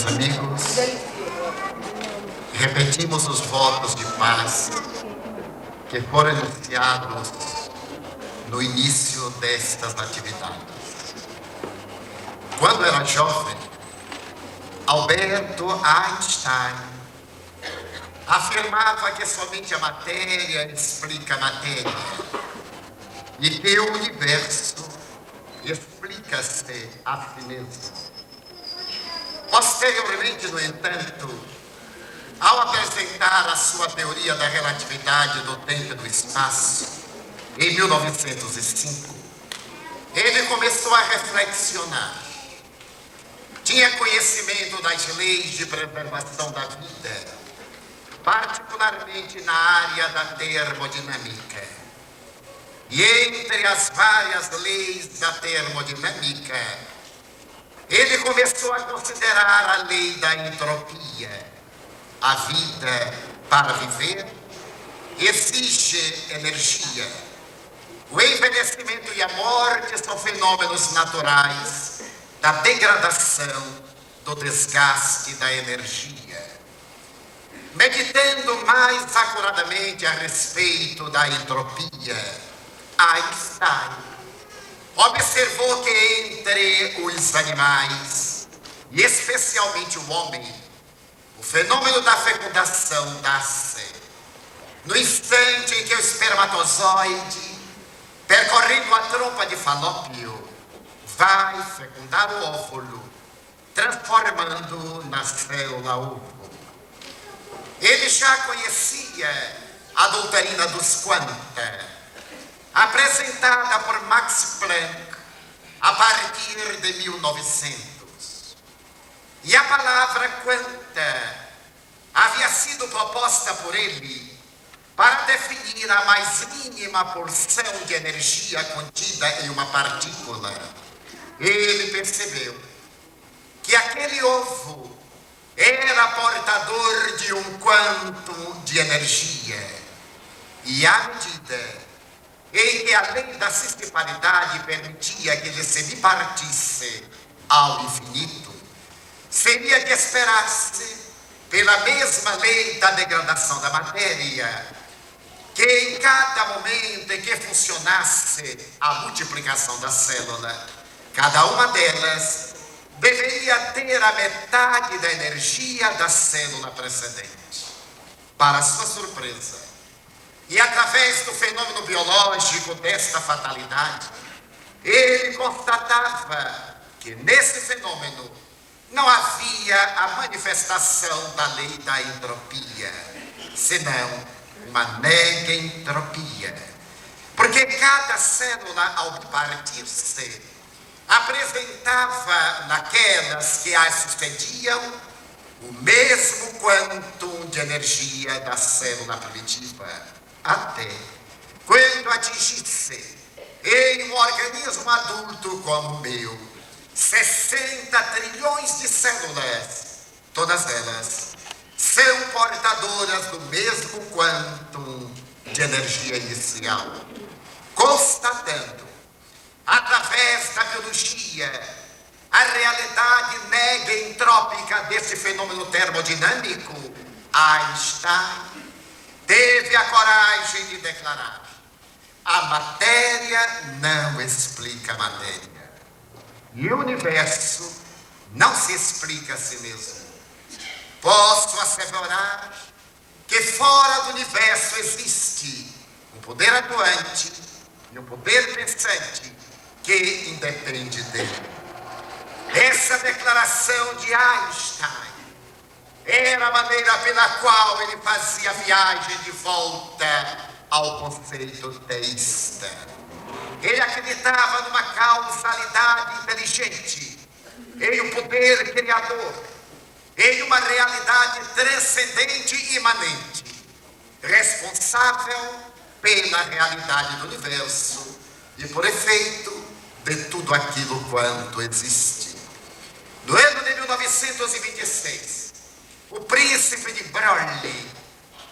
meus amigos, repetimos os votos de paz que foram enunciados no início destas atividades. Quando era jovem, Alberto Einstein afirmava que somente a matéria explica a matéria e que o universo explica-se a si mesmo. Posteriormente, no entanto, ao apresentar a sua teoria da relatividade do tempo e do espaço, em 1905, ele começou a reflexionar. Tinha conhecimento das leis de preservação da vida, particularmente na área da termodinâmica. E entre as várias leis da termodinâmica, ele começou a considerar a lei da entropia. A vida, para viver, exige energia. O envelhecimento e a morte são fenômenos naturais da degradação, do desgaste da energia. Meditando mais acuradamente a respeito da entropia, Einstein observou que entre os animais, e especialmente o homem, o fenômeno da fecundação dá-se no instante em que o espermatozoide, percorrendo a trompa de Falópio, vai fecundar o óvulo, transformando na célula ovo. Ele já conhecia a doutrina dos quanta, apresentada por Max Planck a partir de 1900. E a palavra quanta havia sido proposta por ele para definir a mais mínima porção de energia contida em uma partícula. Ele percebeu que aquele ovo era portador de um quantum de energia. E à medida em que a lei da cisparidade permitia que ele se bipartisse ao infinito, seria de esperar-se, pela mesma lei da degradação da matéria, que em cada momento em que funcionasse a multiplicação da célula, cada uma delas deveria ter a metade da energia da célula precedente. Para sua surpresa, e através do fenômeno biológico desta fatalidade, ele constatava que nesse fenômeno não havia a manifestação da lei da entropia, senão uma negentropia. Porque cada célula, ao partir-se, apresentava naquelas que as sucediam o mesmo quantum de energia da célula primitiva, até quando atingisse em um organismo adulto como o meu 60 trilhões de células, todas elas são portadoras do mesmo quantum de energia inicial, constatando, através da biologia, a realidade negentrópica desse fenômeno termodinâmico, Einstein teve a coragem de declarar: a matéria não explica a matéria. E o universo não se explica a si mesmo. Posso asseverar que fora do universo existe um poder atuante e um poder pensante que independe dele. Essa declaração de Einstein era a maneira pela qual ele fazia a viagem de volta ao conceito teísta. Ele acreditava numa causalidade inteligente, em um poder criador, em uma realidade transcendente e imanente, responsável pela realidade do universo e por efeito de tudo aquilo quanto existe. No ano de 1926, o príncipe de Broglie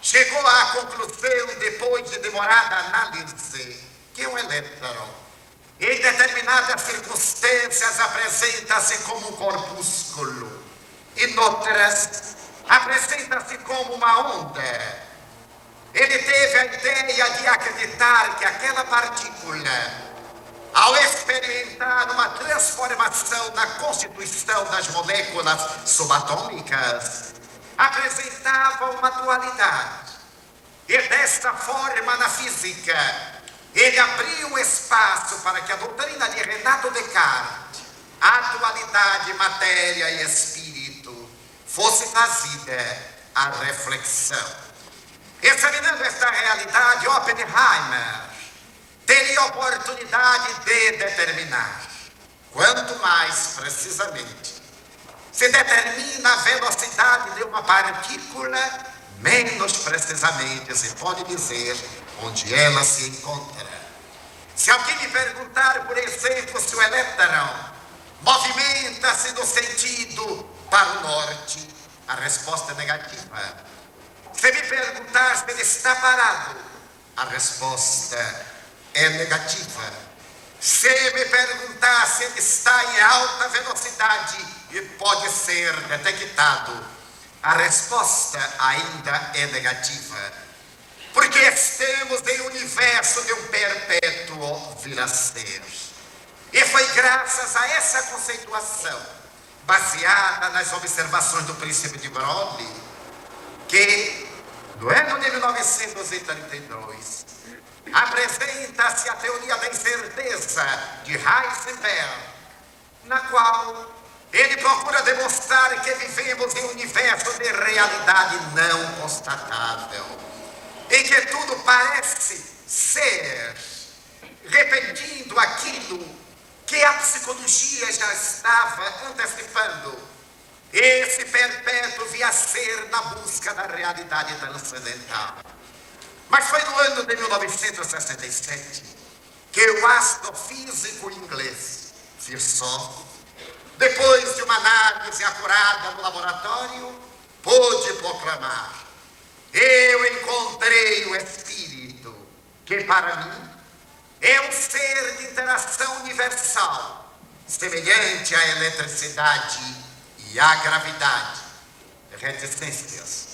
chegou à conclusão, depois de demorada análise, que um elétron, em determinadas circunstâncias, apresenta-se como um corpúsculo e noutras apresenta-se como uma onda. Ele teve a ideia de acreditar que aquela partícula, ao experimentar uma transformação na constituição das moléculas subatômicas, apresentava uma dualidade. E desta forma, na física, ele abriu um espaço para que a doutrina de Renato Descartes, a dualidade matéria e espírito, fosse trazida à reflexão. Examinando esta realidade, Oppenheimer teria a oportunidade de determinar quanto mais precisamente se determina a velocidade de uma partícula, menos precisamente se pode dizer onde ela se encontra. Se alguém me perguntar, por exemplo, se o elétron movimenta-se no sentido para o norte, a resposta é negativa. Se me perguntar se ele está parado, a resposta é negativa. Se me perguntar se ele está em alta velocidade e pode ser detectado, a resposta ainda é negativa. Porque estamos em um universo de um perpétuo vir a ser. E foi graças a essa conceituação, baseada nas observações do princípio de Broglie, que no ano de 1932 apresenta-se a teoria da incerteza de Heisenberg, na qual ele procura demonstrar que vivemos em um universo de realidade não constatável, em que tudo parece ser repetindo aquilo que a psicologia já estava antecipando. Esse perpétuo via ser na busca da realidade transcendental. Mas foi no ano de 1967 que o astrofísico inglês Virchow, depois de uma análise acurada no laboratório, pôde proclamar: eu encontrei o Espírito, que para mim é um ser de interação universal, semelhante à eletricidade e à gravidade, reticências,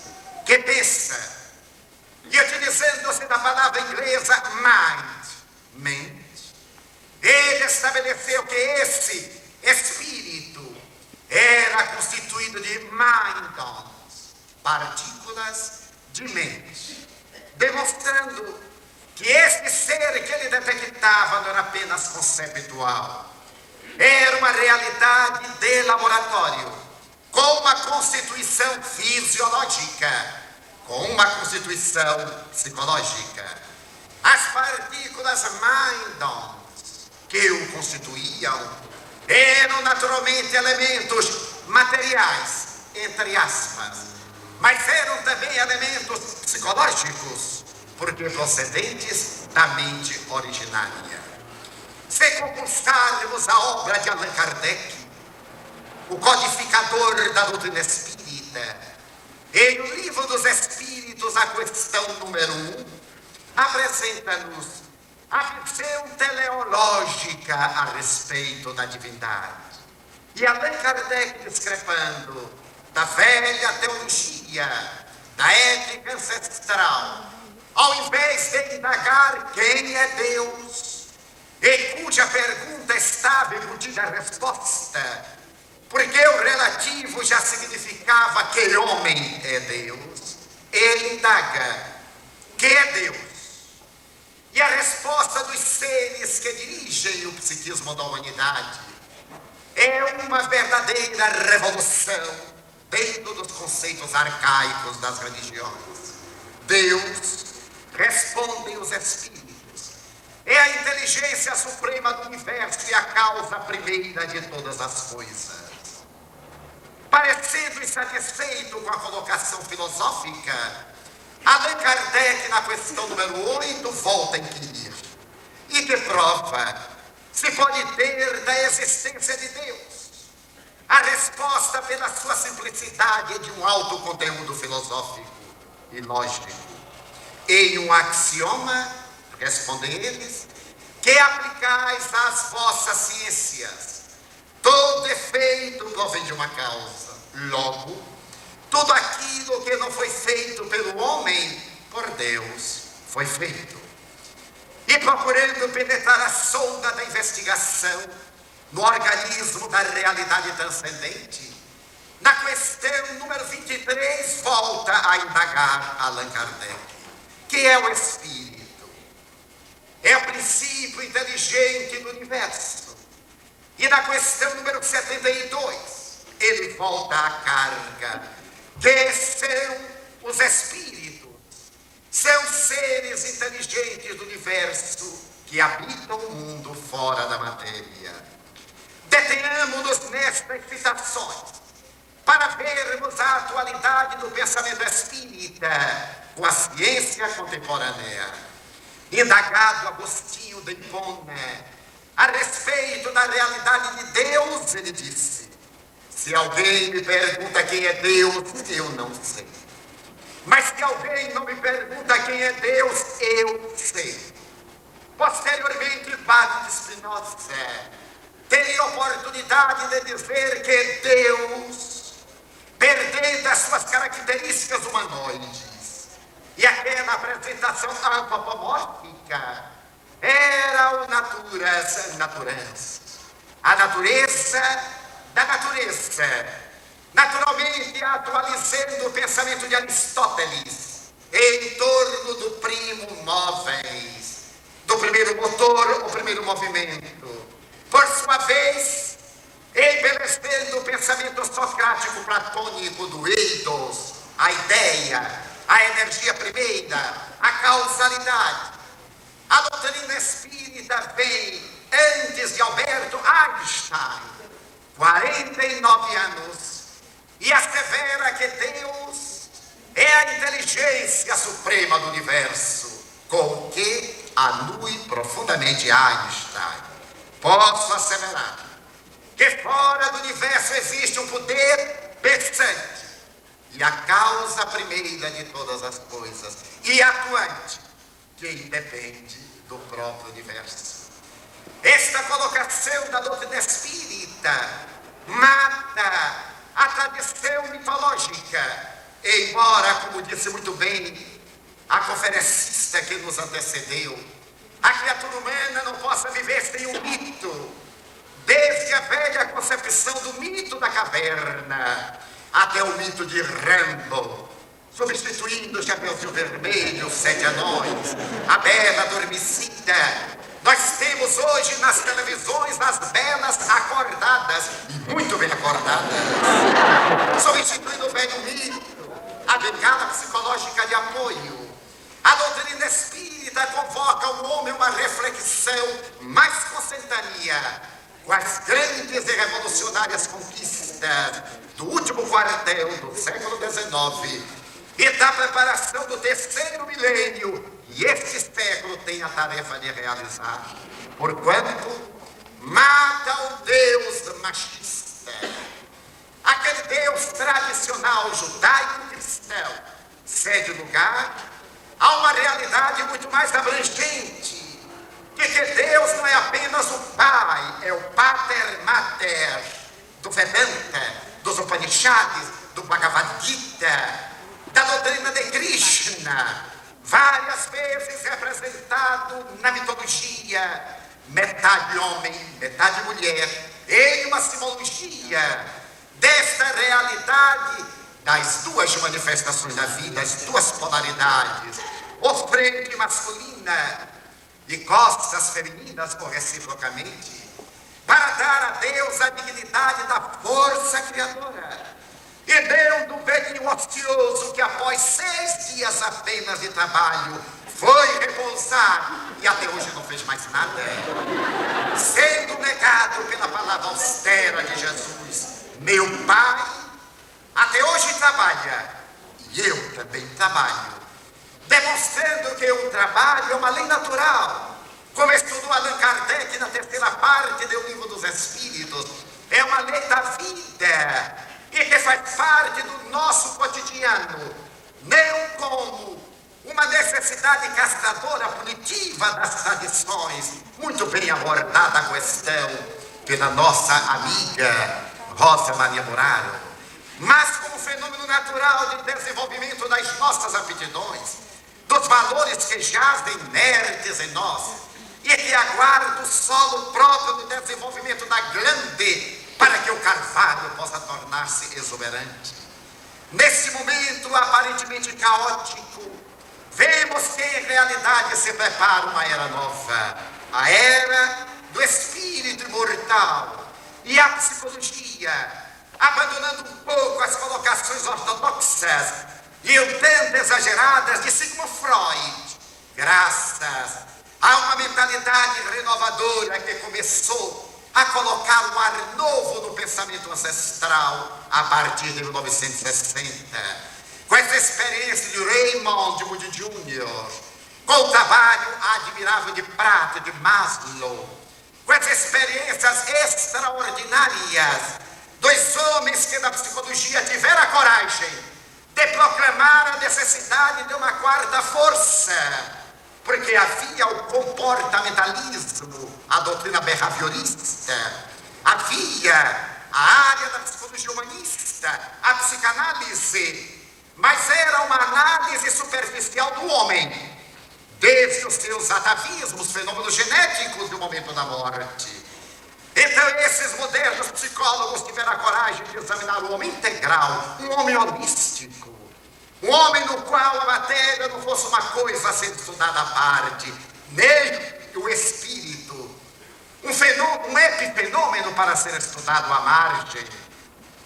que pensa, e utilizando-se da palavra inglesa mente, ele estabeleceu que esse espírito era constituído de mindons, partículas de mente, demonstrando que esse ser que ele detectava não era apenas conceptual, era uma realidade de laboratório, com uma constituição fisiológica, com uma constituição psicológica. As partículas mindons que o constituíam eram naturalmente elementos materiais, entre aspas, mas eram também elementos psicológicos, porque procedentes da mente originária. Se compulsarmos a obra de Allan Kardec, o codificador da doutrina espírita, em O Livro dos Espíritos, a questão número 1, apresenta-nos a visão teleológica a respeito da divindade. E Allan Kardec, discrepando da velha teologia, da ética ancestral, ao invés de indagar quem é Deus, em cuja pergunta estava embutida a resposta, porque o relativo já significava que homem é Deus, ele indaga: que é Deus? E a resposta dos seres que dirigem o psiquismo da humanidade é uma verdadeira revolução dentro dos conceitos arcaicos das religiões. Deus, respondem os espíritos, é a inteligência suprema do universo e a causa primeira de todas as coisas. Parecendo insatisfeito com a colocação filosófica, Allan Kardec, na questão número 8, volta a inquirir: e que prova se pode ter da existência de Deus? A resposta, pela sua simplicidade, é de um alto conteúdo filosófico e lógico. Em um axioma, respondem eles, que aplicais às vossas ciências: todo efeito provém de uma causa. Logo, tudo aquilo que não foi feito pelo homem, por Deus, foi feito. E procurando penetrar a sonda da investigação no organismo da realidade transcendente, na questão número 23, volta a indagar Allan Kardec, que é o Espírito. É o princípio inteligente do universo. E na questão número 72, ele volta à carga, que são os espíritos, são seres inteligentes do universo que habitam o mundo fora da matéria. Detenhamos-nos nestas citações para vermos a atualidade do pensamento espírita com a ciência contemporânea. Indagado Agostinho de Hipona a respeito da realidade de Deus, ele disse: se alguém me pergunta quem é Deus, eu não sei. Mas se alguém não me pergunta quem é Deus, eu sei. Posteriormente, Padre de Spinoza teria oportunidade de dizer que Deus, perdendo as suas características humanoides, e aquela apresentação antropomórfica, era o natureza. A natureza da natureza. Naturalmente, atualizando o pensamento de Aristóteles em torno do primo móveis, do primeiro motor, o primeiro movimento. Por sua vez, embelezando o pensamento socrático platônico do eidos, a ideia, a energia primeira, a causalidade. A doutrina espírita vem antes de Albert Einstein, 49 anos, e assevera que Deus é a inteligência suprema do universo, com o que anui profundamente Einstein. Posso asseverar que fora do universo existe um poder pensante e a causa primeira de todas as coisas, e atuante, que independe do próprio universo. Esta colocação da doutrina espírita mata a tradição mitológica, embora, como disse muito bem a conferencista que nos antecedeu, a criatura humana não possa viver sem um mito, desde a velha concepção do mito da caverna até o mito de Rambo, substituindo o Chapeuzinho Vermelho, os 7 anões, a Bela Adormecida. Nós temos hoje nas televisões as belas acordadas, e muito bem acordadas, substituindo o velho mito, a bengala psicológica de apoio. A doutrina espírita convoca o homem a uma reflexão mais consentânea com as grandes e revolucionárias conquistas do último quartel do século XIX e da preparação do terceiro milênio. E este século tem a tarefa de realizar, porquanto mata o Deus machista, aquele Deus tradicional judaico-cristão, cede lugar a uma realidade muito mais abrangente, que Deus não é apenas o Pai, é o Pater Mater do Vedanta, dos Upanishads, do Bhagavad Gita, da doutrina de Krishna, várias vezes representado na mitologia, metade homem, metade mulher, em uma simbologia desta realidade das duas manifestações da vida, as duas polaridades, ofrente masculina e costas femininas reciprocamente, para dar a Deus a dignidade da força criadora. E Deus do velhinho ocioso que após 6 dias apenas de trabalho foi repousar e até hoje não fez mais nada, sendo negado pela palavra austera de Jesus: meu Pai até hoje trabalha e eu também trabalho, demonstrando que o trabalho é uma lei natural, como estudou Allan Kardec na terceira parte do Livro dos Espíritos. É uma lei da vida e que faz parte do nosso cotidiano, não como uma necessidade castradora punitiva das tradições, muito bem abordada a questão pela nossa amiga Rosa Maria Muraro. mas como fenômeno natural de desenvolvimento das nossas aptidões, dos valores que jazem inertes em nós e que aguardam o solo próprio de desenvolvimento da glande para que o carvalho possa tornar-se exuberante. Nesse momento aparentemente caótico, vemos que em realidade se prepara uma era nova, a era do espírito imortal. E a psicologia, abandonando um pouco as colocações ortodoxas e um tanto exageradas de Sigmund Freud, graças a uma mentalidade renovadora que começou a colocar um ar novo no pensamento ancestral a partir de 1960, com essa experiência de Raymond Moody Jr., com o trabalho admirável de Pratt e de Maslow, com as experiências extraordinárias dos homens que na psicologia tiveram a coragem de proclamar a necessidade de uma quarta força, porque havia o comportamentalismo, a doutrina behaviorista, havia a área da psicologia humanista, a psicanálise, mas era uma análise superficial do homem, desde os seus atavismos, fenômenos genéticos do momento da morte. Então esses modernos psicólogos tiveram a coragem de examinar o homem integral, um homem holístico, um homem no qual a matéria não fosse uma coisa a ser estudada à parte, nem o espírito, um epifenômeno para ser estudado à margem,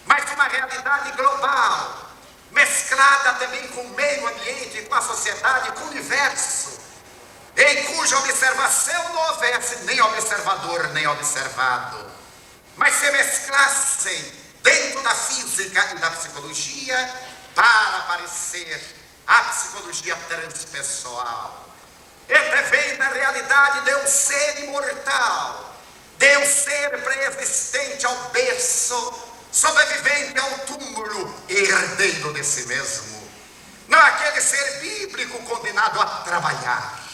mas uma realidade global, mesclada também com o meio ambiente, com a sociedade, com o universo, em cuja observação não houvesse nem observador nem observado, mas se mesclassem dentro da física e da psicologia para aparecer a psicologia transpessoal, entrevendo a realidade de um ser imortal, de um ser pré-existente ao berço, sobrevivente ao túmulo e herdeiro de si mesmo, não aquele ser bíblico condenado a trabalhar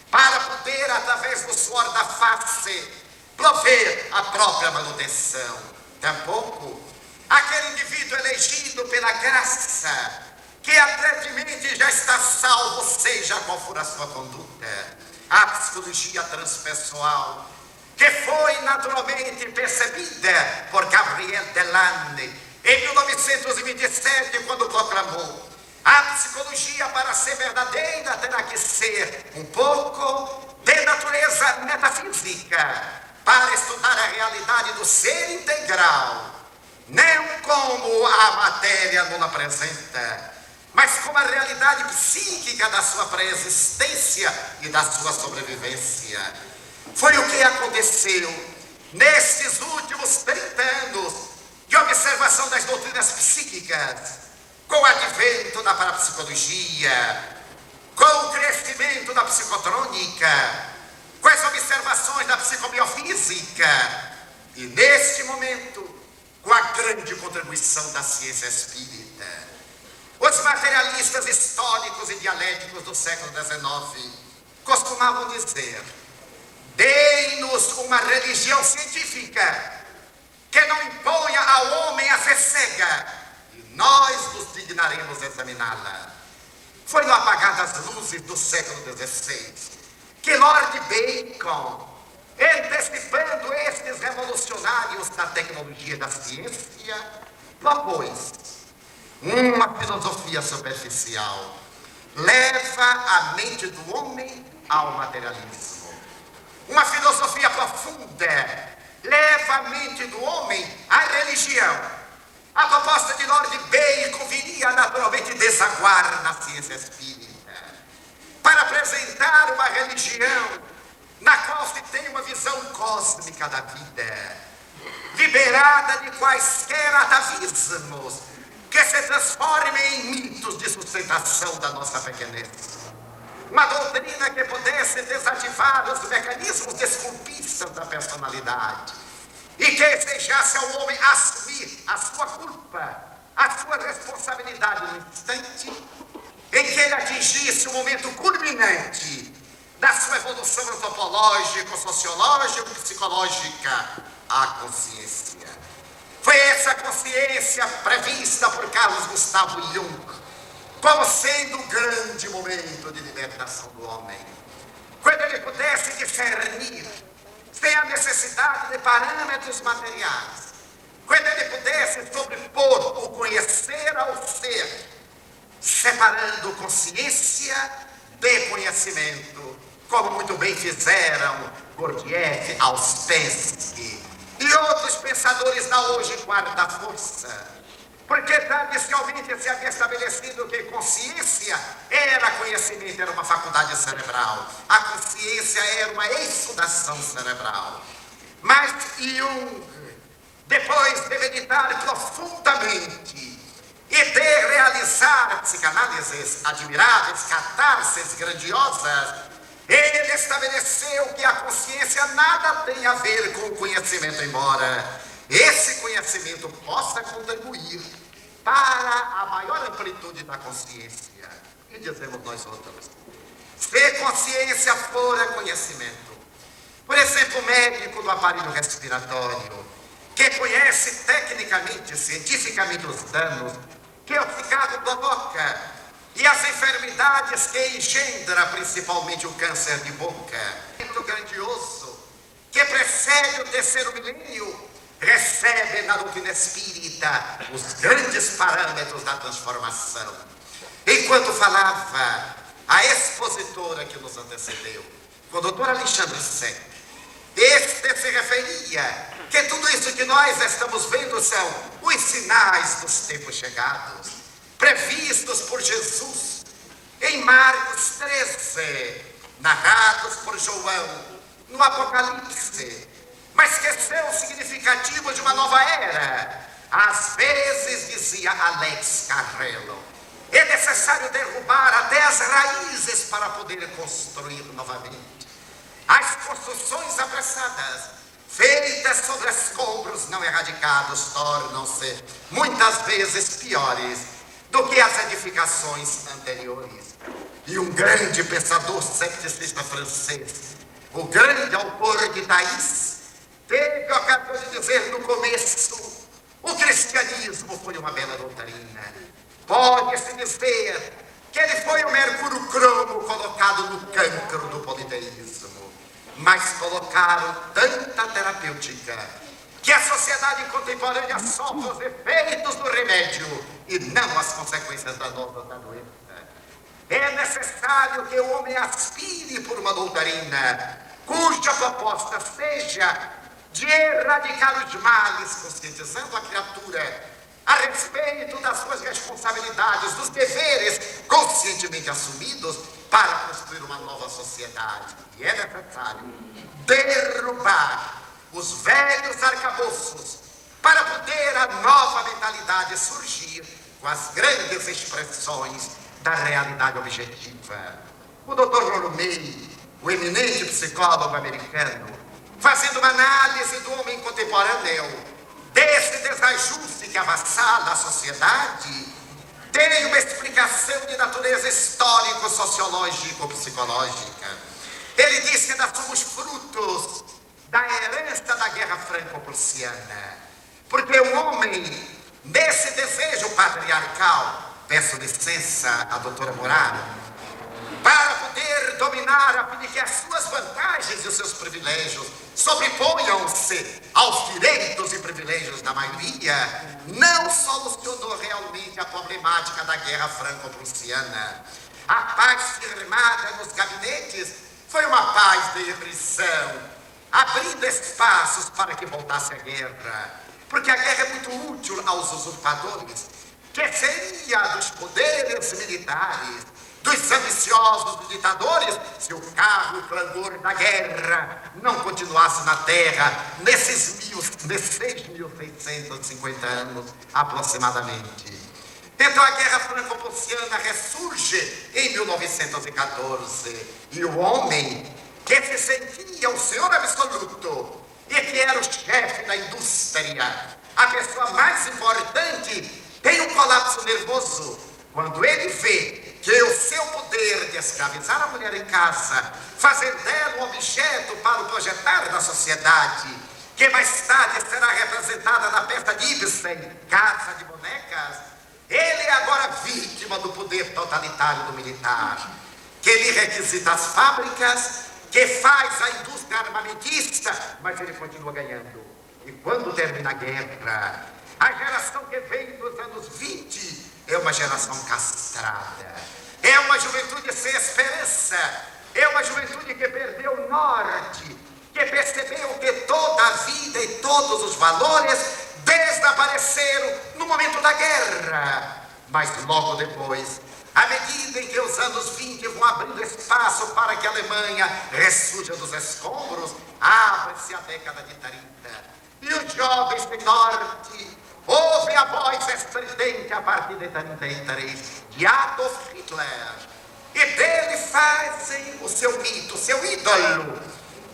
para poder, através do suor da face, prover a própria manutenção. Tampouco aquele indivíduo elegido pela graça, que aparentemente já está salvo, seja qual for a sua conduta. A psicologia transpessoal, que foi naturalmente percebida por Gabriel Delanne em 1927, quando proclamou: a psicologia, para ser verdadeira, terá que ser um pouco de natureza metafísica, para estudar a realidade do ser integral, não como a matéria nos apresenta, mas como a realidade psíquica da sua pré-existência e da sua sobrevivência. Foi o que aconteceu nestes últimos 30 anos de observação das doutrinas psíquicas, com o advento da parapsicologia, com o crescimento da psicotrônica, com as observações da psicobiofísica e, neste momento, com a grande contribuição da ciência espírita. Os materialistas históricos e dialéticos do século XIX costumavam dizer: dei-nos uma religião científica que não imponha ao homem a fé cega, e nós nos dignaremos examiná-la. Foi no apagar das luzes do século XVI que Lord Bacon, antecipando estes revolucionários da tecnologia e da ciência, propôs uma filosofia superficial, leva a mente do homem ao materialismo. Uma filosofia profunda leva a mente do homem à religião. A proposta de Lord Bacon viria naturalmente desaguar na ciência espírita, para apresentar uma religião na qual se tem uma visão cósmica da vida, liberada de quaisquer atavismos que se transformem em mitos de sustentação da nossa pequenez. Uma doutrina que pudesse desativar os mecanismos desculpistas da personalidade e que desejasse ao homem assumir a sua culpa, a sua responsabilidade no instante em que ele atingisse o momento culminante da sua evolução antropológica, sociológica, psicológica, a consciência. Foi essa consciência prevista por Carlos Gustavo Jung como sendo o grande momento de libertação do homem. Quando ele pudesse discernir, sem a necessidade de parâmetros materiais, quando ele pudesse sobrepor o conhecer ao ser, separando consciência de conhecimento, como muito bem fizeram Gurdjieff, Ouspensky e outros pensadores da hoje quarta força. Porque tradicionalmente se havia estabelecido que consciência era conhecimento, era uma faculdade cerebral. A consciência era uma estudação cerebral. Mas Jung, depois de meditar profundamente e de realizar psicanálises admiráveis, catarses grandiosas, ele estabeleceu que a consciência nada tem a ver com o conhecimento, embora esse conhecimento possa contribuir para a maior amplitude da consciência. E dizemos nós outros, se consciência fora conhecimento, por exemplo, o médico do aparelho respiratório, que conhece tecnicamente, cientificamente os danos que o cigarro provoca e as enfermidades que engendra, principalmente o câncer de boca, muito grandioso, que precede o terceiro milênio, recebe na doutrina espírita os grandes parâmetros da transformação. Enquanto falava a expositora que nos antecedeu, o doutor Alexandre Seck, este se referia que tudo isso que nós estamos vendo são os sinais dos tempos chegados, previstos por Jesus em Marcos 13, narrados por João no Apocalipse, mas que são significativos de uma nova era. Às vezes, dizia Alex Carrello, é necessário derrubar até as raízes para poder construir novamente. As construções apressadas, feitas sobre escombros não erradicados, tornam-se muitas vezes piores do que as edificações anteriores. E um grande pensador cepticista francês, o grande autor de Thais, teve a ocasião de dizer no começo: o cristianismo foi uma bela doutrina. Pode-se dizer que ele foi o mercúrio cromo colocado no cancro do politeísmo. Mas colocaram tanta terapêutica que a sociedade contemporânea sofre os efeitos do remédio e não as consequências danosas da doença. É necessário que o homem aspire por uma doutrina cuja proposta seja de erradicar os males, conscientizando a criatura a respeito das suas responsabilidades, dos deveres conscientemente assumidos para construir uma nova sociedade. E é necessário derrubar os velhos arcabouços para poder a nova mentalidade surgir com as grandes expressões da realidade objetiva. O Dr. Rolomei, o eminente psicólogo americano, fazendo uma análise do homem contemporâneo, desse desajuste que avassala a sociedade, tem uma explicação de natureza histórico-sociológico-psicológica. Ele diz que nós somos frutos da herança da Guerra Franco-Prussiana, porque o homem, nesse desejo patriarcal, peço licença à doutora Muraro, para poder dominar, a fim de que as suas vantagens e os seus privilégios sobreponham-se aos direitos e privilégios da maioria, não solucionou realmente a problemática da Guerra Franco-Prussiana. A paz firmada nos gabinetes foi uma paz de ebulição, abrindo espaços para que voltasse a guerra, porque a guerra é muito útil aos usurpadores, que seria dos poderes militares, dos ambiciosos ditadores, se o carro e o clangor da guerra não continuasse na terra nesses 6.650 anos aproximadamente. Então a Guerra Franco-Prussiana ressurge em 1914 e o homem que se sentia o senhor absoluto e que era o chefe da indústria, a pessoa mais importante, tem um colapso nervoso quando ele vê que o seu poder de escravizar a mulher em casa, fazer dela um objeto para o projetar da sociedade, que mais tarde será representada na peça de Ibsen, Casa de Bonecas, ele é agora vítima do poder totalitário do militar, que lhe requisita as fábricas, que faz a indústria armamentista, mas ele continua ganhando. E quando termina a guerra, a geração que vem dos anos 20 é uma geração castrada, é uma juventude sem esperança, é uma juventude que perdeu o norte, que percebeu que toda a vida e todos os valores desapareceram no momento da guerra. Mas logo depois, à medida em que os anos 20 vão abrindo espaço para que a Alemanha ressurja dos escombros, abre-se a década de 30. E os jovens do norte ouvem a voz estridente a partir de 33 de Adolf Hitler. E dele fazem o seu mito, o seu ídolo,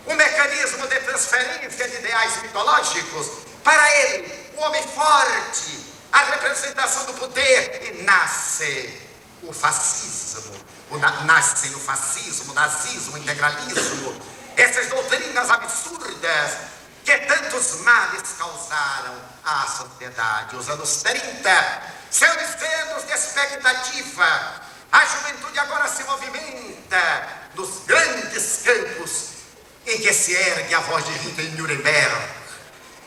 um mecanismo de transferência de ideais mitológicos. Para ele, o homem forte, a representação do poder, e nasce o fascismo. Nascem o fascismo, o nazismo, o integralismo, essas doutrinas absurdas que tantos males causaram à sociedade. Os anos 30 são anos de expectativa. A juventude agora se movimenta nos grandes campos em que se ergue a voz de Hitler em Nuremberg.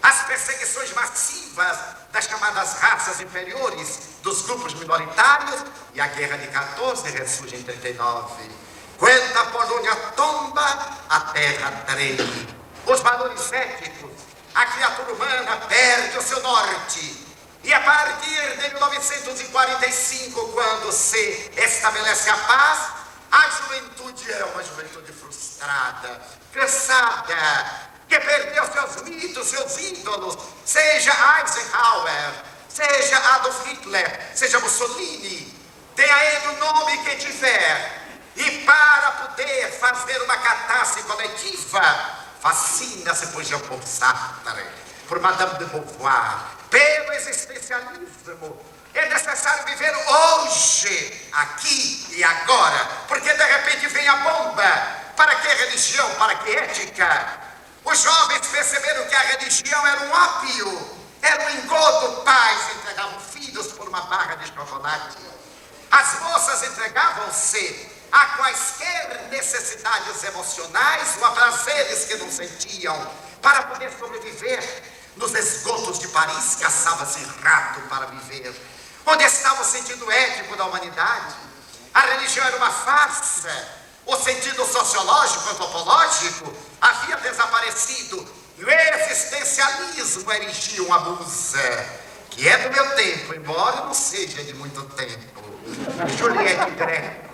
As perseguições massivas das chamadas raças inferiores, dos grupos minoritários, e a Guerra de 14 ressurge em 39. Quando a Polônia tomba, a terra treme. Os valores éticos, a criatura humana perde o seu norte. E a partir de 1945, quando se estabelece a paz, a juventude é uma juventude frustrada, cansada, que perdeu seus mitos, seus ídolos, seja Eisenhower, seja Adolf Hitler, seja Mussolini, tenha ele o nome que tiver. E para poder fazer uma catástrofe coletiva, fascina-se por Jean-Paul Sartre, por Madame de Beauvoir, pelo existencialismo. É necessário viver hoje, aqui e agora, porque de repente vem a bomba. Para que religião? Para que ética? Os jovens perceberam que a religião era um ópio, era um engodo. Pais entregavam filhos por uma barra de chocolate. As moças entregavam-se a quaisquer necessidades emocionais ou a prazeres que não sentiam para poder sobreviver. Nos esgotos de Paris caçava-se rato para viver. Onde estava o sentido ético da humanidade? A religião era uma farsa. O sentido sociológico, antropológico havia desaparecido. E o existencialismo erigia uma musa, que é do meu tempo, embora não seja de muito tempo. Juliette Greco,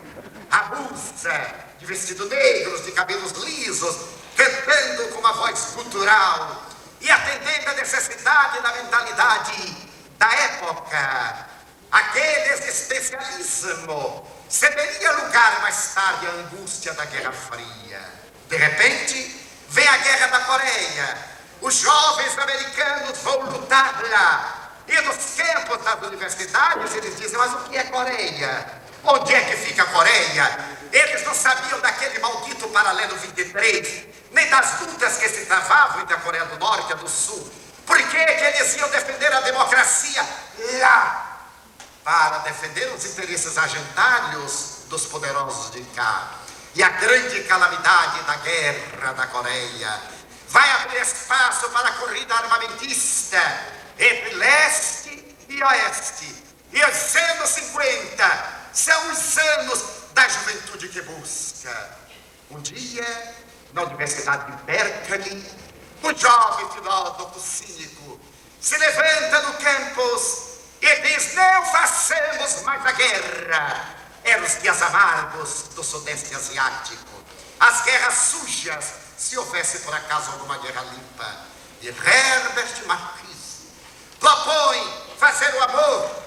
a musa de vestido negro, de cabelos lisos, cantando com uma voz gutural e atendendo à necessidade da mentalidade da época. Aquele existencialismo cederia lugar mais tarde à angústia da Guerra Fria. De repente, vem a Guerra da Coreia. Os jovens americanos vão lutar lá. E nos campos das universidades eles dizem: mas o que é Coreia? Onde é que fica a Coreia? Eles não sabiam daquele maldito paralelo 23, nem das lutas que se travavam entre a Coreia do Norte e a do Sul. Por que eles iam defender a democracia lá? Para defender os interesses agentários dos poderosos de cá. E a grande calamidade da Guerra da Coreia vai abrir espaço para a corrida armamentista entre leste e oeste. E os anos 50 são os anos da juventude que busca. Um dia, na Universidade de Berkeley, um jovem filósofo cínico se levanta no campus e diz: não façamos mais a guerra. Eram os dias amargos do Sudeste Asiático. As guerras sujas, se houvesse por acaso alguma guerra limpa. E Herbert Marcuse propõe fazer o amor,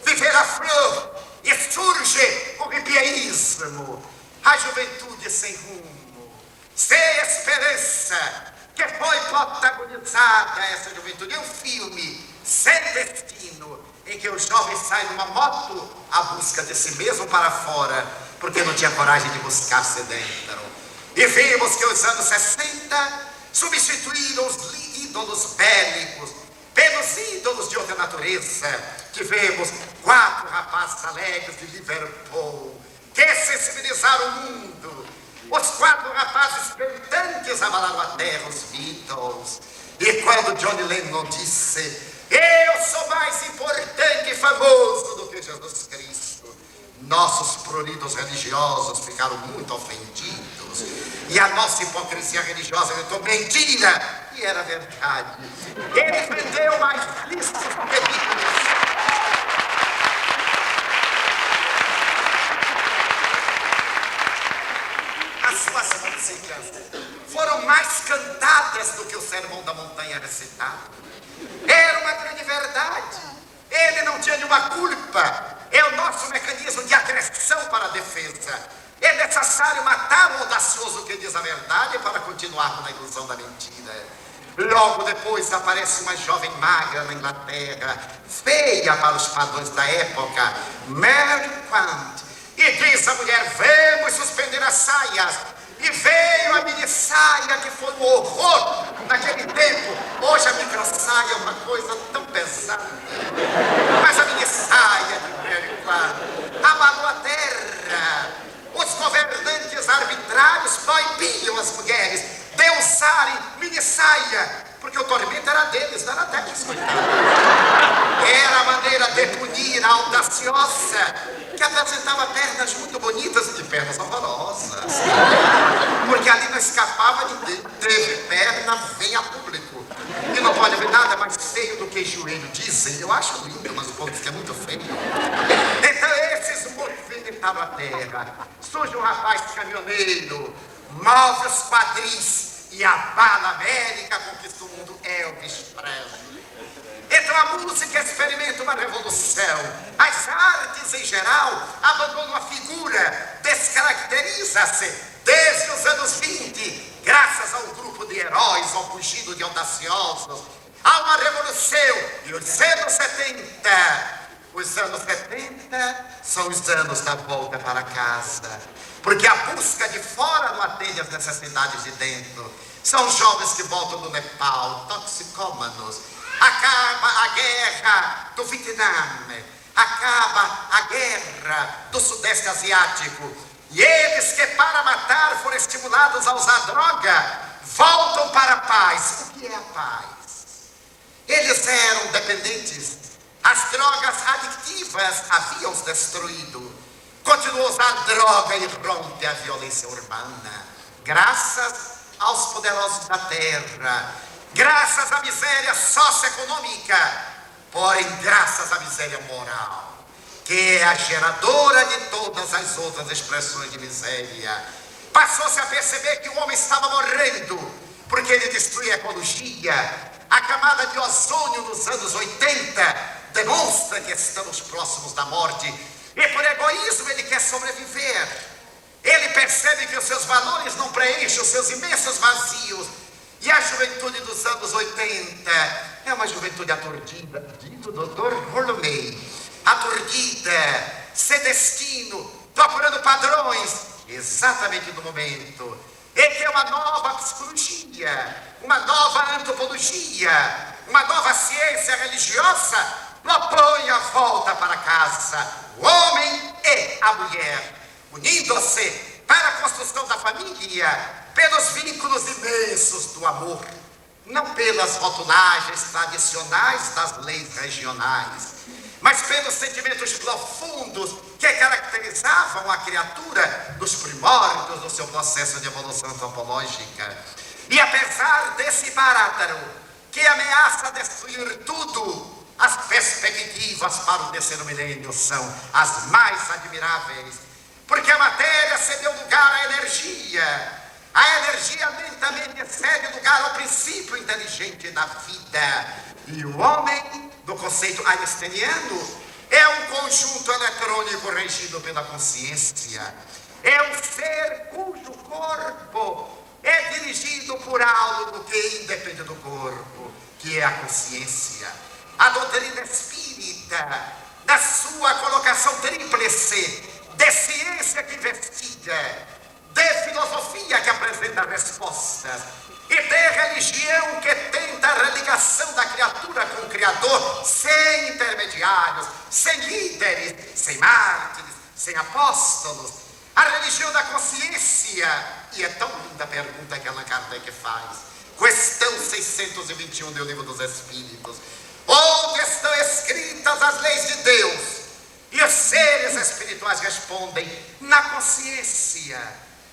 viver a flor, e surge o ribieísmo, a juventude sem rumo, sem esperança, que foi protagonizada essa juventude em um filme sem destino, em que o jovem sai numa moto à busca de si mesmo para fora, porque não tinha coragem de buscar-se dentro. E vimos que os anos 60 Substituíram os ídolos bélicos pelos ídolos de outra natureza. Tivemos 4 rapazes alegres de Liverpool que sensibilizaram o mundo. Os 4 rapazes cantantes abalaram a terra, os Beatles. E quando John Lennon disse: eu sou mais importante e famoso do que Jesus Cristo, nossos pruridos religiosos ficaram muito ofendidos. E a nossa hipocrisia religiosa gritou: mentira! E era verdade. Ele vendeu mais listos do que Beatles. As suas músicas foram mais cantadas do que o Sermão da Montanha recitado. Era uma grande verdade. Ele não tinha nenhuma culpa. É o nosso mecanismo de agressão para a defesa. É necessário matar o audacioso que diz a verdade para continuar na ilusão da mentira. Logo depois aparece uma jovem magra na Inglaterra, feia para os padrões da época, Mary Quant, e diz à mulher: vamos suspender as saias. E veio a mini saia, que foi um horror naquele tempo. Hoje a micro saia é uma coisa tão pesada. Mas a mini saia de Mary Quant abalou a terra. Os governantes arbitrários proibiam as mulheres de usarem mini saia, porque o tormento era deles, não era deles, coitado. Era a maneira de punir a audaciosa, que apresentava pernas muito bonitas e pernas horrorosas. Porque ali não escapava ninguém. Teve perna, vem a público. E não pode haver nada mais feio do que joelho, dizem. Eu acho lindo, mas o povo diz que é muito feio. Então esses movimentaram a terra. Surge um rapaz caminhoneiro, move os quadris e abala a América, conquista o mundo. Elvis Presley. Então a música experimenta uma revolução. As artes em geral abandonam a figura, descaracteriza-se desde os anos 20, graças a um grupo de heróis ao fugido de audaciosos. Há uma revolução. E os anos 70, os anos 70 são os anos da volta para casa, porque a busca de fora não atende às necessidades de dentro. São jovens que voltam do Nepal, toxicômanos. Acaba a guerra do Vietnã, acaba a guerra do Sudeste Asiático. E eles que para matar foram estimulados a usar droga, voltam para a paz. O que é a paz? Eles eram dependentes. As drogas adictivas haviam os destruído. Continuou a usar droga e rompe a violência urbana, graças aos poderosos da terra, graças à miséria socioeconômica, porém graças à miséria moral, que é a geradora de todas as outras expressões de miséria. Passou-se a perceber que o homem estava morrendo, porque ele destruía a ecologia. A camada de ozônio nos anos 80 demonstra que estamos próximos da morte, e por egoísmo ele quer sobreviver. Ele percebe que os seus valores não preenchem os seus imensos vazios. E a juventude dos anos 80 é uma juventude aturdida, diz o doutor Rolomei, aturdida, sem destino, procurando padrões exatamente no momento. E que é uma nova psicologia, uma nova antropologia, uma nova ciência religiosa propõe a volta para casa, o homem e a mulher, unindo-se para a construção da família, pelos vínculos imensos do amor, não pelas rotulagens tradicionais das leis regionais, mas pelos sentimentos profundos que caracterizavam a criatura nos primórdios do seu processo de evolução antropológica. E apesar desse bártaro que ameaça destruir tudo, as perspectivas para o terceiro milênio são as mais admiráveis, porque a matéria cedeu lugar à energia. A energia lentamente cede lugar ao princípio inteligente da vida. E o homem, no conceito einsteiniano, é um conjunto eletrônico regido pela consciência. É um ser cujo corpo é dirigido por algo que independe do corpo, que é a consciência. A doutrina espírita, na sua colocação tríplice, de ciência que investiga, de filosofia que apresenta respostas e de religião que tenta a religação da criatura com o Criador sem intermediários, sem líderes, sem mártires, sem apóstolos. A religião da consciência. E é tão linda a pergunta que Allan Kardec faz. Questão 621 do Livro dos Espíritos. Onde estão escritas as leis de Deus? E os seres espirituais respondem: na consciência.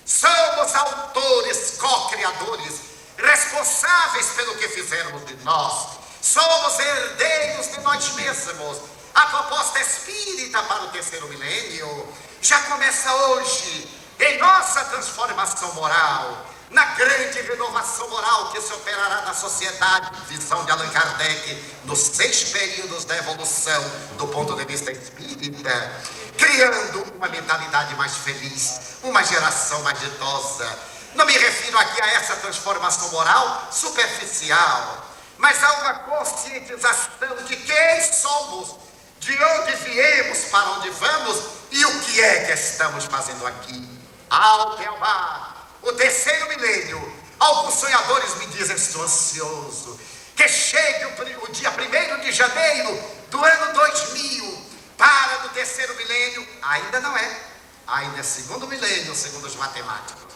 Somos autores, co-criadores, responsáveis pelo que fizermos de nós. Somos herdeiros de nós mesmos. A proposta espírita para o terceiro milênio já começa hoje, em nossa transformação moral, na grande renovação moral que se operará na sociedade, visão de Allan Kardec, nos 6 períodos da evolução do ponto de vista espírita, criando uma mentalidade mais feliz, uma geração mais ditosa. Não me refiro aqui a essa transformação moral superficial, mas a uma conscientização de quem somos, de onde viemos, para onde vamos e o que é que estamos fazendo aqui. Alto é o mar. O terceiro milênio, alguns sonhadores me dizem: estou ansioso, que chegue o dia 1º de janeiro do ano 2000, para no terceiro milênio. Ainda não é, ainda é segundo milênio, segundo os matemáticos.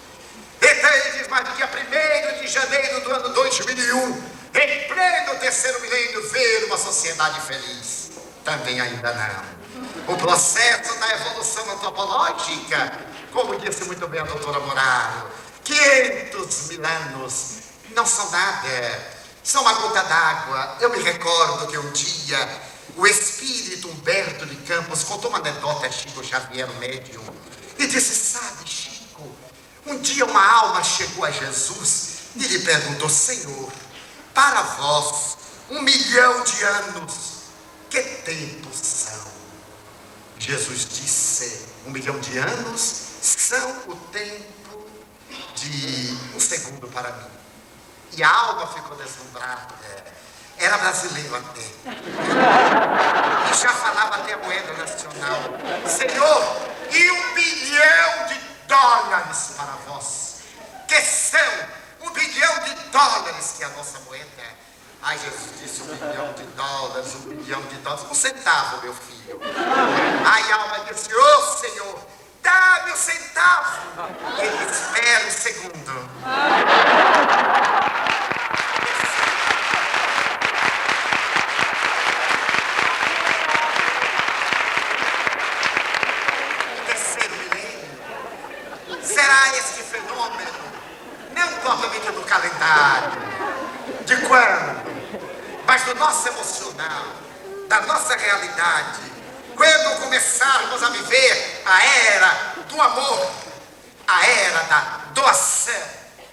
Então ele diz: mas no dia 1º de janeiro do ano 2001, em pleno terceiro milênio, ver uma sociedade feliz. Também ainda não. O processo da evolução antropológica, como disse muito bem a doutora Moraro, 500 mil anos não são nada, são uma gota d'água. Eu me recordo que um dia o espírito Humberto de Campos contou uma anedota a Chico Xavier, médium, e disse: sabe, Chico, um dia uma alma chegou a Jesus e lhe perguntou: Senhor, para vós 1 milhão de anos, que tempos são? Jesus disse: 1 milhão de anos são o tempo de 1 segundo para mim. E a alma ficou deslumbrada. Era brasileiro até. E já falava até a moeda nacional. Senhor, e 1 bilhão de dólares para vós, que são 1 bilhão de dólares, que é a nossa moeda. Ai, Jesus disse: 1 bilhão de dólares, 1 bilhão de dólares, 1 centavo, meu filho. Aí a alma disse: ô Senhor, dá-me 1 centavo. Ele disse: espera 1 segundo. O terceiro milênio será este fenômeno, não propriamente do calendário, de quando, mas do nosso emocional, da nossa realidade, quando começarmos a viver a era do amor, a era da doação,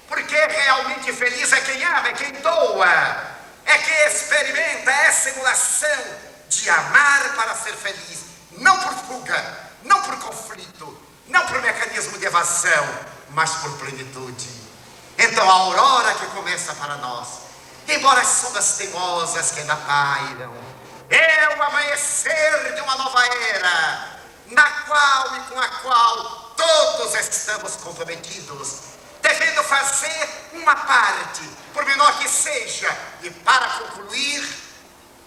porque realmente feliz é quem ama, é quem doa, é quem experimenta essa emulação de amar para ser feliz, não por fuga, não por conflito, não por mecanismo de evasão, mas por plenitude. Então a aurora que começa para nós, embora as sombras teimosas que ainda pairam, é o amanhecer de uma nova era, na qual e com a qual todos estamos comprometidos, devendo fazer uma parte, por menor que seja, e para concluir,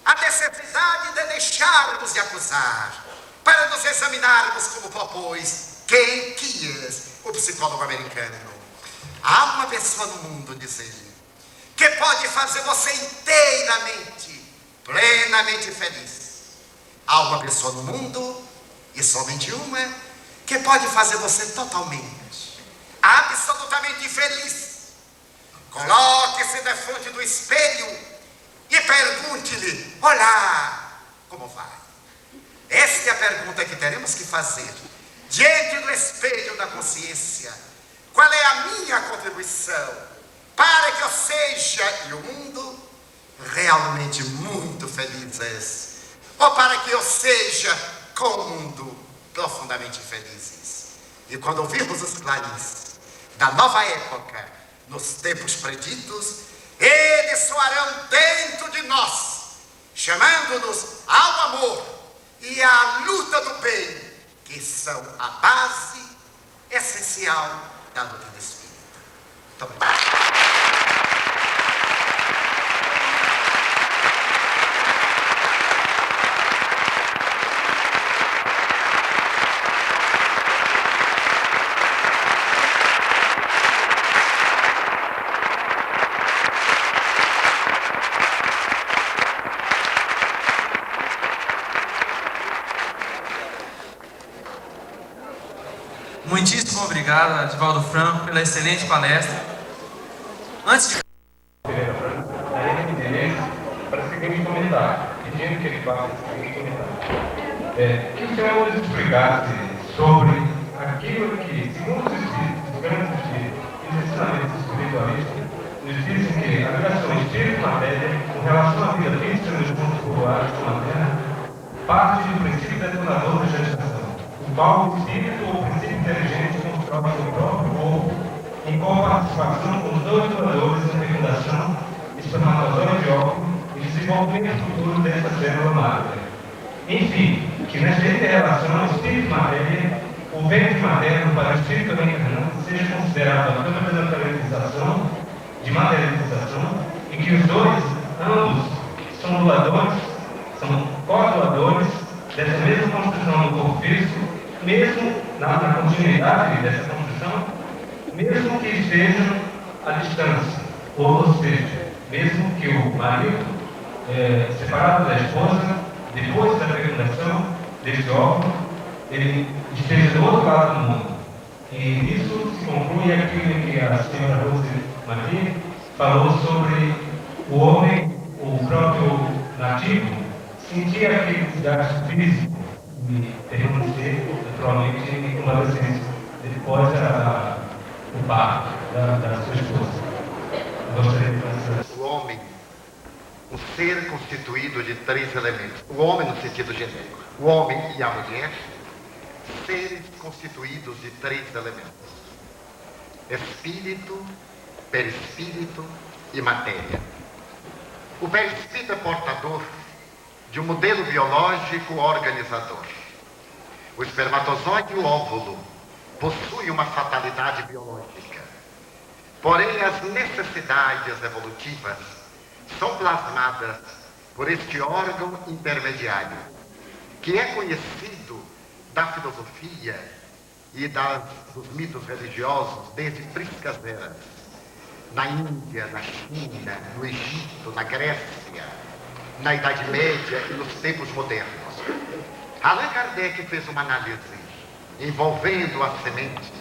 a necessidade de deixarmos de acusar, para nos examinarmos como propôs Ken Keyes, o psicólogo americano. Há uma pessoa no mundo, diz ele, que pode fazer você inteiramente, plenamente feliz. Há uma pessoa no mundo, e somente uma, que pode fazer você totalmente, absolutamente feliz. Coloque-se na frente do espelho e pergunte-lhe: olá, como vai? Esta é a pergunta que teremos que fazer diante do espelho da consciência. Qual é a minha contribuição para que eu seja e o mundo realmente muito felizes, ou para que eu seja com o mundo profundamente felizes? E quando ouvirmos os clarins da nova época, nos tempos preditos, eles soarão dentro de nós, chamando-nos ao amor e à luta do bem, que são a base essencial da luta do espírito. Muito obrigado. Muitíssimo obrigado, Divaldo Franco, pela excelente palestra. Antes de Pereira Franco, daí me endereço para o seguinte comentário, pedindo que ele faça o seguinte comentário. Que o senhor nos explicasse sobre aquilo que, segundo os espíritos, os grandes espíritos e os ensinamentos espiritualistas, nos dizem que a ligação espírito-matéria, com relação à vida física nos mundos populares como a Terra, parte do princípio detonador da gestação, o qual o espírito ou o princípio inteligente constrói seu próprio corpo em coparticipação com os dois doadores na fecundação, espermatozoide e óvulo e desenvolvimento futuro dessa célula máter. Enfim, que nesta inter-relação espírito-matéria, o ventre materno para o espírito reencarnante seja considerado a câmara da materialização, de materialização, e que os dois, ambos, são doadores, são co-doadores dessa mesma construção do corpo físico, mesmo na continuidade dessa construção, mesmo que estejam à distância, ou seja, mesmo que o marido, separado da esposa, depois da fecundação desse óvulo, ele esteja do outro lado do mundo. E isso se conclui aquilo que a senhora Rose Maria falou sobre o homem, o próprio nativo, sentir aquele desgaste físico e permanecer naturalmente em convalescência depois o parto da sua esposa. Gostaria de fazer. O homem, um ser constituído de 3 elementos. O homem no sentido genérico. O homem e a mulher, seres constituídos de 3 elementos. Espírito, perispírito e matéria. O perispírito é portador de um modelo biológico organizador. O espermatozoide e o óvulo possuem uma fatalidade biológica. Porém, as necessidades evolutivas são plasmadas por este órgão intermediário, que é conhecido da filosofia e dos mitos religiosos desde prísticas eras. Na Índia, na China, no Egito, na Grécia, na Idade Média e nos tempos modernos. Allan Kardec fez uma análise envolvendo a semente,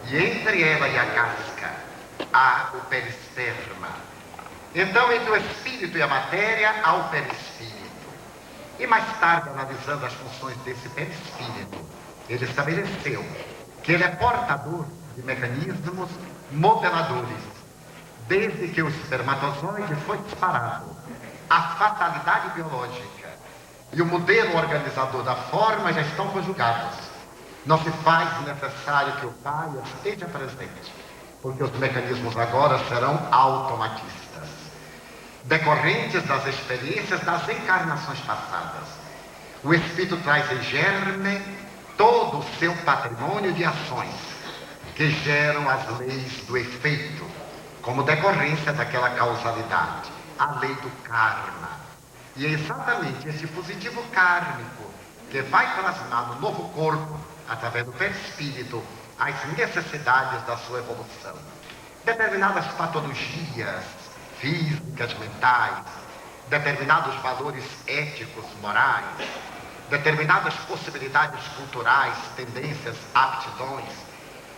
e entre ela e a casca há o perisperma. Então, entre o espírito e a matéria há o perispírito. E mais tarde, analisando as funções desse perispírito, ele estabeleceu que ele é portador de mecanismos modeladores. Desde que o espermatozoide foi disparado, a fatalidade biológica e o modelo organizador da forma já estão conjugados. Não se faz necessário que o pai esteja presente, porque os mecanismos agora serão automatistas, decorrentes das experiências das encarnações passadas. O espírito traz em germe todo o seu patrimônio de ações que geram as leis do efeito, como decorrência daquela causalidade, a lei do karma. E é exatamente esse positivo kármico que vai plasmar no novo corpo, através do perispírito, as necessidades da sua evolução. Determinadas patologias físicas, mentais, determinados valores éticos, morais, determinadas possibilidades culturais, tendências, aptidões.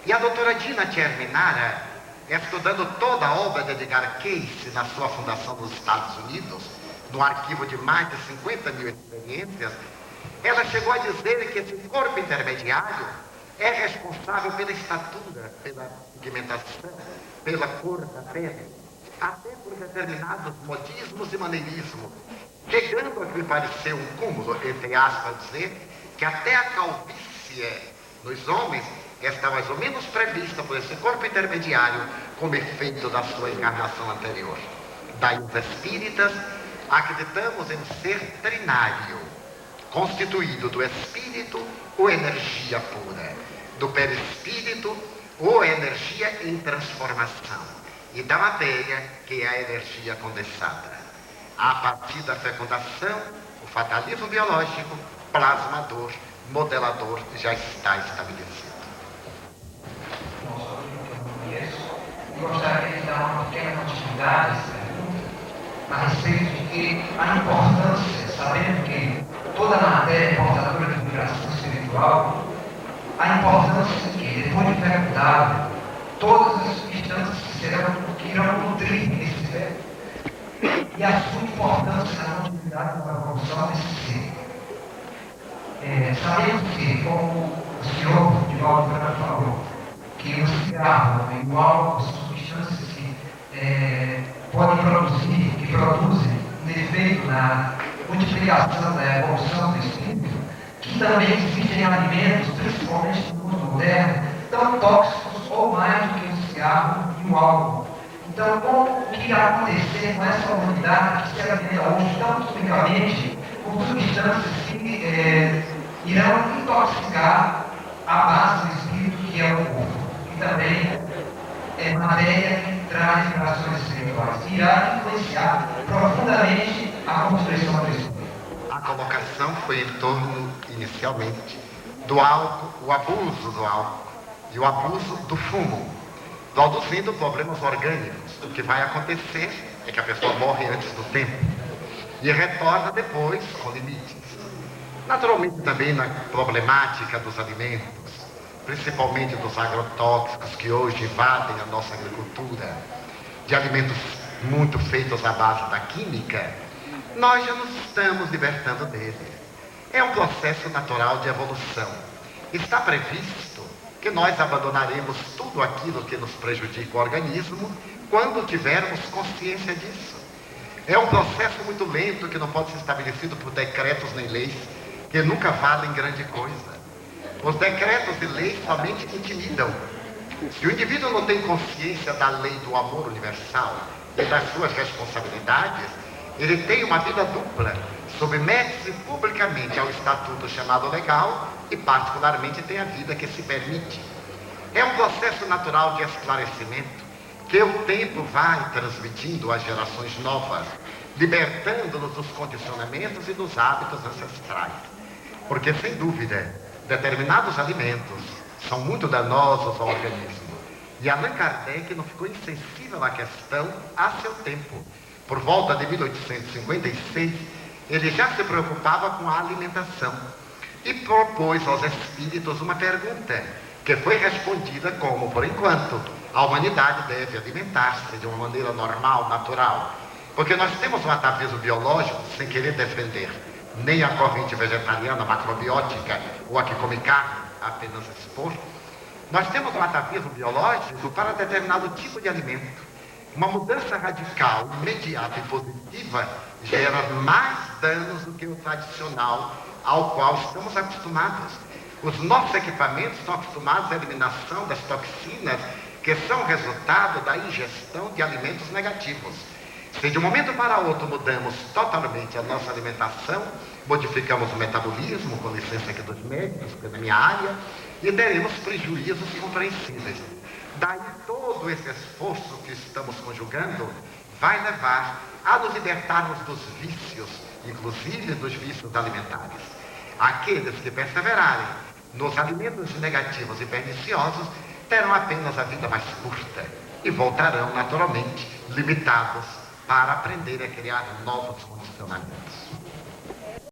E a doutora Dina Tcherminara, estudando toda a obra de Edgar Cayce na sua fundação nos Estados Unidos, no arquivo de mais de 50 mil experiências, ela chegou a dizer que esse corpo intermediário é responsável pela estatura, pela pigmentação, pela cor da pele, até por determinados modismos e maneirismos, chegando a que me pareceu um cúmulo, entre aspas, dizer que até a calvície nos homens está mais ou menos prevista por esse corpo intermediário como efeito da sua encarnação anterior. Daí os espíritas acreditamos em um ser trinário, constituído do espírito ou energia pura, do perispírito ou energia em transformação, e da matéria, que é a energia condensada. A partir da fecundação, o fatalismo biológico, plasmador, modelador, já está estabelecido. Gostaria de dar uma pequena continuidade a essa pergunta a respeito de que a importância, sabendo que toda a matéria é portadora de vibração espiritual, a importância que depois de fecundado, todas as substâncias que irão nutrir esse feto e a sua importância na continuidade da evolução desse ser. Sabemos que, como o senhor de Valdo Franco falou, que o cigarro e o álcool são substâncias que podem produzir, que produzem um efeito na multiplicação da evolução do espírito, que também existem alimentos, principalmente no mundo moderno, tão tóxicos ou mais do que o cigarro e o álcool. Então, o que irá acontecer com essa humanidade que se alimenta hoje tão quimicamente com substâncias que irão intoxicar a base do espírito, que é o corpo, e também é matéria que traz vibrações espirituais, que irá influenciar profundamente a construção do espírito. A colocação foi em torno, inicialmente, do álcool, o abuso do álcool e o abuso do fumo, produzindo problemas orgânicos. O que vai acontecer é que a pessoa morre antes do tempo e retorna depois com limites. Naturalmente, também na problemática dos alimentos, principalmente dos agrotóxicos que hoje invadem a nossa agricultura, de alimentos muito feitos à base da química, nós já nos estamos libertando deles. É um processo natural de evolução. Está previsto que nós abandonaremos tudo aquilo que nos prejudica o organismo quando tivermos consciência disso. É um processo muito lento que não pode ser estabelecido por decretos nem leis, que nunca valem grande coisa. Os decretos e leis somente intimidam. Se o indivíduo não tem consciência da lei do amor universal e das suas responsabilidades, ele tem uma vida dupla, submete-se publicamente ao estatuto chamado legal e particularmente tem a vida que se permite. É um processo natural de esclarecimento que o tempo vai transmitindo às gerações novas, libertando-nos dos condicionamentos e dos hábitos ancestrais. Porque, sem dúvida, determinados alimentos são muito danosos ao organismo. E Allan Kardec não ficou insensível à questão a seu tempo. Por volta de 1856, ele já se preocupava com a alimentação e propôs aos espíritos uma pergunta, que foi respondida como, por enquanto, a humanidade deve alimentar-se de uma maneira normal, natural. Porque nós temos um atavismo biológico, sem querer defender nem a corrente vegetariana macrobiótica ou a que come carne, apenas expor. Nós temos um atavismo biológico para determinado tipo de alimento. Uma mudança radical, imediata e positiva gera mais danos do que o tradicional ao qual estamos acostumados. Os nossos equipamentos estão acostumados à eliminação das toxinas que são resultado da ingestão de alimentos negativos. Se de um momento para outro mudamos totalmente a nossa alimentação, modificamos o metabolismo, com licença aqui dos médicos, que é na minha área, e teremos prejuízos compreensíveis. Daí todo esse esforço que estamos conjugando vai levar a nos libertarmos dos vícios, inclusive dos vícios alimentares. Aqueles que perseverarem nos alimentos negativos e perniciosos terão apenas a vida mais curta e voltarão naturalmente limitados para aprender a criar novos condicionamentos.